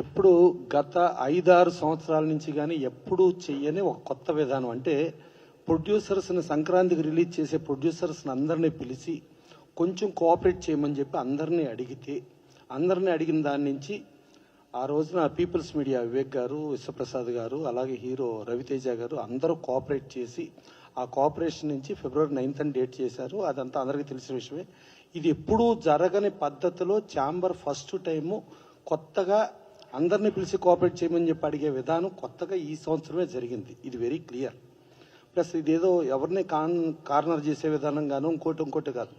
ఎప్పుడు గత 5-6 సంవత్సరాల నుంచి కానీ ఎప్పుడూ చెయ్యని ఒక కొత్త విధానం. అంటే ప్రొడ్యూసర్స్ని సంక్రాంతికి రిలీజ్ చేసే ప్రొడ్యూసర్స్ని అందరినీ పిలిచి కొంచెం కోఆపరేట్ చేయమని చెప్పి అందరినీ అడిగిన దాని నుంచి ఆ రోజున పీపుల్స్ మీడియా వివేక్ గారు, విశ్వప్రసాద్ గారు, అలాగే హీరో రవితేజ గారు అందరూ కోఆపరేట్ చేసి ఆ కోఆపరేషన్ నుంచి February 9th అని డేట్ చేశారు. అదంతా అందరికీ తెలిసిన విషయమే. ఇది ఎప్పుడూ జరగని పద్ధతిలో ఛాంబర్ ఫస్ట్ టైము కొత్తగా అందరినీ పిలిచి కోఆపరేట్ చేయమని చెప్పి అడిగే విధానం కొత్తగా ఈ సంవత్సరమే జరిగింది. ఇది వెరీ క్లియర్. ప్లస్ ఇదేదో ఎవరిని కార్నర్ చేసే విధానం గాను ఇంకోటి కాదు,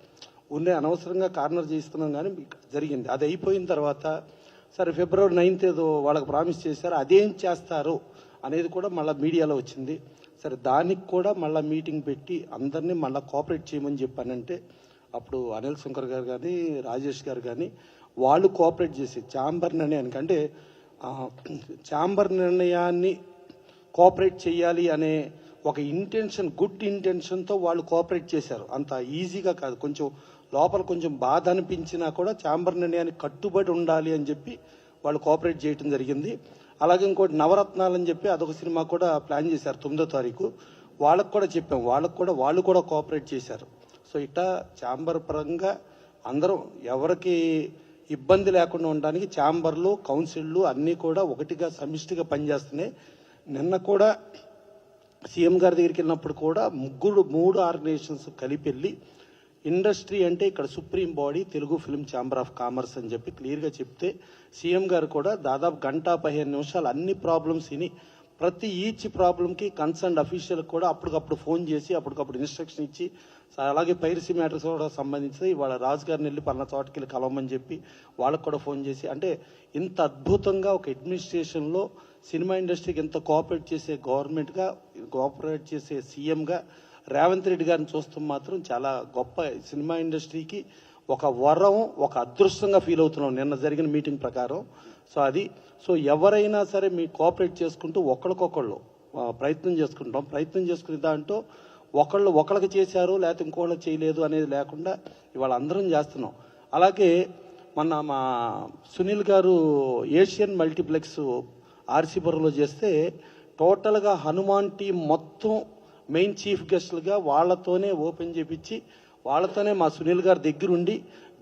ఉండే అనవసరంగా కార్నర్ చేస్తున్నాం కానీ జరిగింది. అది అయిపోయిన తర్వాత సరే February 9th ఏదో వాళ్ళకి ప్రామిస్ చేశారు, అదేం చేస్తారు అనేది కూడా మళ్ళీ మీడియాలో వచ్చింది. సరే దానికి కూడా మళ్ళీ మీటింగ్ పెట్టి అందరినీ మళ్ళీ కోఆపరేట్ చేయమని చెప్పానంటే అప్పుడు అనిల్ శంకర్ గారు కానీ రాజేష్ గారు కానీ వాళ్ళు కోఆపరేట్ చేసి ఛాంబర్ నిర్ణయానికి, అంటే ఛాంబర్ నిర్ణయాన్ని కోఆపరేట్ చేయాలి అనే ఒక ఇంటెన్షన్, గుడ్ ఇంటెన్షన్తో వాళ్ళు కోఆపరేట్ చేశారు. అంత ఈజీగా కాదు, కొంచెం లోపల కొంచెం బాధ అనిపించినా కూడా ఛాంబర్ నిర్ణయానికి కట్టుబడి ఉండాలి అని చెప్పి వాళ్ళు కోఆపరేట్ చేయడం జరిగింది. అలాగే ఇంకోటి నవరత్నాలు అని చెప్పి అదొక సినిమా కూడా ప్లాన్ చేశారు 9వ తారీఖు. వాళ్ళకు కూడా చెప్పాం, వాళ్ళు కూడా కోఆపరేట్ చేశారు. సో ఇట్లా ఛాంబర్ పరంగా అందరం ఎవరికి ఇబ్బంది లేకుండా ఉండడానికి ఛాంబర్లు, కౌన్సిళ్ళు అన్నీ కూడా ఒకటిగా సమిష్టిగా పనిచేస్తున్నాయి. నిన్న కూడా సీఎం గారి దగ్గరికి వెళ్ళినప్పుడు కూడా 3 ఆర్గనైజేషన్స్ కలిపి వెళ్ళి ఇండస్ట్రీ అంటే ఇక్కడ supreme body Telugu film chamber of commerce అని చెప్పి క్లియర్గా చెప్తే సీఎం గారు కూడా దాదాపు 1:15 నిమిషాలు అన్ని ప్రాబ్లమ్స్ విని ప్రతి ఈచ్ ప్రాబ్లంకి కన్సర్న్ అఫీషియల్ కూడా అప్పటికప్పుడు ఫోన్ చేసి అప్పటికప్పుడు ఇన్స్ట్రక్షన్ ఇచ్చి, అలాగే పైరసీ మ్యాటర్స్ కూడా సంబంధించి ఇవాళ రాజు గారిని వెళ్ళి పలానా చోటకి వెళ్ళి కలవమని చెప్పి వాళ్ళకు కూడా ఫోన్ చేసి, అంటే ఇంత అద్భుతంగా ఒక అడ్మినిస్ట్రేషన్లో సినిమా ఇండస్ట్రీకి ఎంత కోఆపరేట్ చేసే గవర్నమెంట్గా, కోఆపరేట్ చేసే సీఎంగా రేవంత్ రెడ్డి గారిని చూస్తాం మాత్రం చాలా గొప్ప సినిమా ఇండస్ట్రీకి ఒక వరం, ఒక అదృష్టంగా ఫీల్ అవుతున్నాం నిన్న జరిగిన మీటింగ్ ప్రకారం. సో ఎవరైనా సరే మీ కోఆపరేట్ చేసుకుంటూ ఒకళ్ళకొకళ్ళు ప్రయత్నం చేసుకునే దాంట్లో ఒకళ్ళకి చేశారు లేకపోతే ఇంకోళ్ళకి చేయలేదు అనేది లేకుండా ఇవాళ అందరం చేస్తున్నాం. అలాగే మొన్న మా సునీల్ గారు ఏషియన్ మల్టీప్లెక్స్ ఆర్సీపురంలో చేస్తే టోటల్గా హనుమాన్ టీం మొత్తం మెయిన్ చీఫ్ గెస్టులుగా వాళ్ళతోనే ఓపెన్ చేపించి వాళ్ళతోనే మా సునీల్ గారి దగ్గరుండి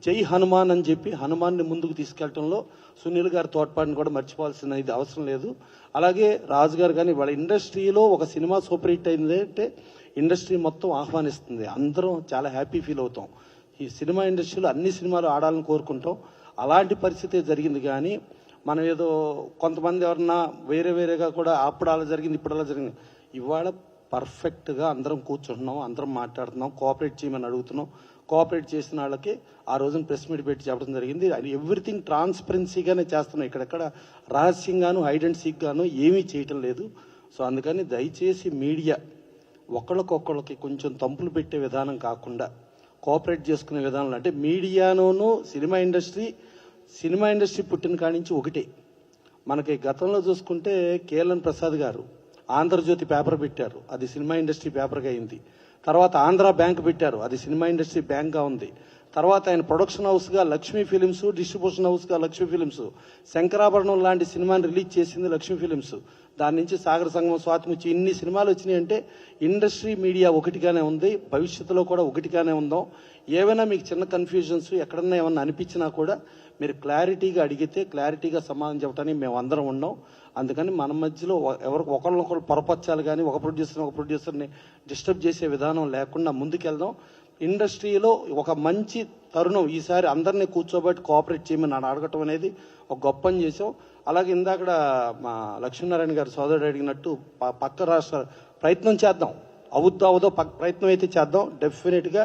జై హనుమాన్ అని చెప్పి హనుమాన్ని ముందుకు తీసుకెళ్లడంలో సునీల్ గారి తోడ్పాటుని కూడా మర్చిపోవాల్సిన ఇది అవసరం లేదు. అలాగే రాజు గారు కానీ వాళ్ళ ఇండస్ట్రీలో ఒక సినిమా సూపర్ హిట్ అయింది అంటే ఇండస్ట్రీ మొత్తం ఆహ్వానిస్తుంది, అందరం చాలా హ్యాపీ ఫీల్ అవుతాం. ఈ సినిమా ఇండస్ట్రీలో అన్ని సినిమాలు ఆడాలని కోరుకుంటాం. అలాంటి పరిస్థితి జరిగింది. కానీ మనం ఏదో కొంతమంది ఎవరన్నా వేరేగా కూడా అప్పుడు అలా జరిగింది ఇప్పుడు అలా జరిగింది. ఇవాళ పర్ఫెక్ట్గా అందరం కూర్చుంటున్నాం, అందరం మాట్లాడుతున్నాం, కోఆపరేట్ చేయమని అడుగుతున్నాం. కోఆపరేట్ చేసిన వాళ్ళకి ఆ రోజున ప్రెస్ మీట్ పెట్టి చెప్పడం జరిగింది. ఎవ్రీథింగ్ ట్రాన్స్పరెన్సీగానే చేస్తున్నాం, ఇక్కడెక్కడ రహస్యంగాను హైడ్ అండ్ సీక్ గాను ఏమీ చేయటం లేదు. సో అందుకని దయచేసి మీడియా ఒకళ్ళకొకళ్ళకి కొంచెం తంపులు పెట్టే విధానం కాకుండా కోఆపరేట్ చేసుకునే విధానం, అంటే మీడియానోను సినిమా ఇండస్ట్రీ పుట్టిన కాడి నుంచి ఒకటే. మనకి గతంలో చూసుకుంటే కేఎల్ఎన్ ప్రసాద్ గారు ఆంధ్రజ్యోతి పేపర్ పెట్టారు, అది సినిమా ఇండస్ట్రీ పేపర్గా అయింది. తర్వాత ఆంధ్ర బ్యాంక్ పెట్టారు, అది సినిమా ఇండస్ట్రీ బ్యాంక్గా ఉంది. తర్వాత ఆయన ప్రొడక్షన్ హౌస్గా లక్ష్మీ ఫిలిమ్స్, డిస్ట్రిబ్యూషన్ హౌస్గా లక్ష్మీ ఫిలిమ్స్, శంకరాభరణం లాంటి సినిమాని రిలీజ్ చేసింది లక్ష్మీ ఫిలిమ్స్. దాని నుంచి సాగర సంగమం, స్వాతిముచ్చి ఇన్ని సినిమాలు వచ్చినాయి. అంటే ఇండస్ట్రీ మీడియా ఒకటిగానే ఉంది, భవిష్యత్తులో కూడా ఒకటిగానే ఉందాం. ఏవైనా మీకు చిన్న కన్ఫ్యూజన్స్ ఎక్కడన్నా ఏమన్నా అనిపించినా కూడా మీరు క్లారిటీగా అడిగితే క్లారిటీగా సమాధానం చెప్పడానికి మేము అందరం ఉన్నాం. అందుకని మన మధ్యలో ఎవరికి ఒకళ్ళొకళ్ళు పొరపచ్చాలి కానీ ఒక ప్రొడ్యూసర్ని డిస్టర్బ్ చేసే విధానం లేకుండా ముందుకెళ్దాం. ఇండస్ట్రీలో ఒక మంచి తరుణం ఈసారి అందరినీ కూర్చోబెట్టి కోఆపరేట్ చేయమని అడగటం అనేది ఒక గొప్ప పని చేసాం. అలాగే ఇందాక మా లక్ష్మీనారాయణ గారు సోదరుడు అడిగినట్టు పక్క రాష్ట్ర ప్రయత్నం చేద్దాం, అవుదో ప్రయత్నం అయితే చేద్దాం. డెఫినెట్గా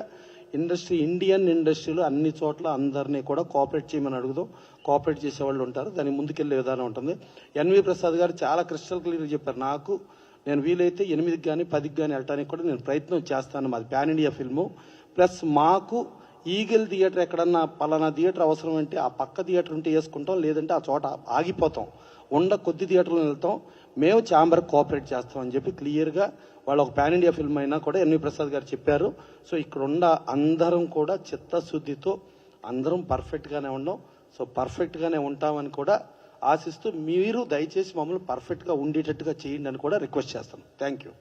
ఇండియన్ ఇండస్ట్రీలో అన్ని చోట్ల అందరినీ కూడా కోఆపరేట్ చేయమని అడుగుదాం. కోఆపరేట్ చేసేవాళ్ళు ఉంటారు, దానికి ముందుకెళ్లే విధానం ఉంటుంది. ఎన్వి ప్రసాద్ గారు చాలా క్రిస్టల్ క్లియర్గా చెప్పారు, నేను వీలైతే 8కి కానీ 10కి కానీ వెళ్ళడానికి కూడా నేను ప్రయత్నం చేస్తాను. మాది పాన్ ఇండియా ఫిల్ము. ప్లస్ మాకు ఈగిల్ థియేటర్ ఎక్కడన్నా పలానా థియేటర్ అవసరం అంటే ఆ పక్క థియేటర్ ఉంటే వేసుకుంటాం, లేదంటే ఆ చోట ఆగిపోతాం, కొద్ది థియేటర్లో వెళ్తాం. మేము ఛాంబర్ కోఆపరేట్ చేస్తామని చెప్పి క్లియర్గా వాళ్ళు ఒక పాన్ ఇండియా ఫిల్మ్ అయినా కూడా ఎన్వి ప్రసాద్ గారు చెప్పారు. సో ఇక్కడ అందరం కూడా చిత్తశుద్ధితో అందరం పర్ఫెక్ట్గానే ఉన్నాం. సో పర్ఫెక్ట్గానే ఉంటామని కూడా ఆశిస్తూ మీరు దయచేసి మమ్మల్ని పర్ఫెక్ట్గా ఉండేటట్టుగా చేయండి అని కూడా రిక్వెస్ట్ చేస్తాను. Thank you.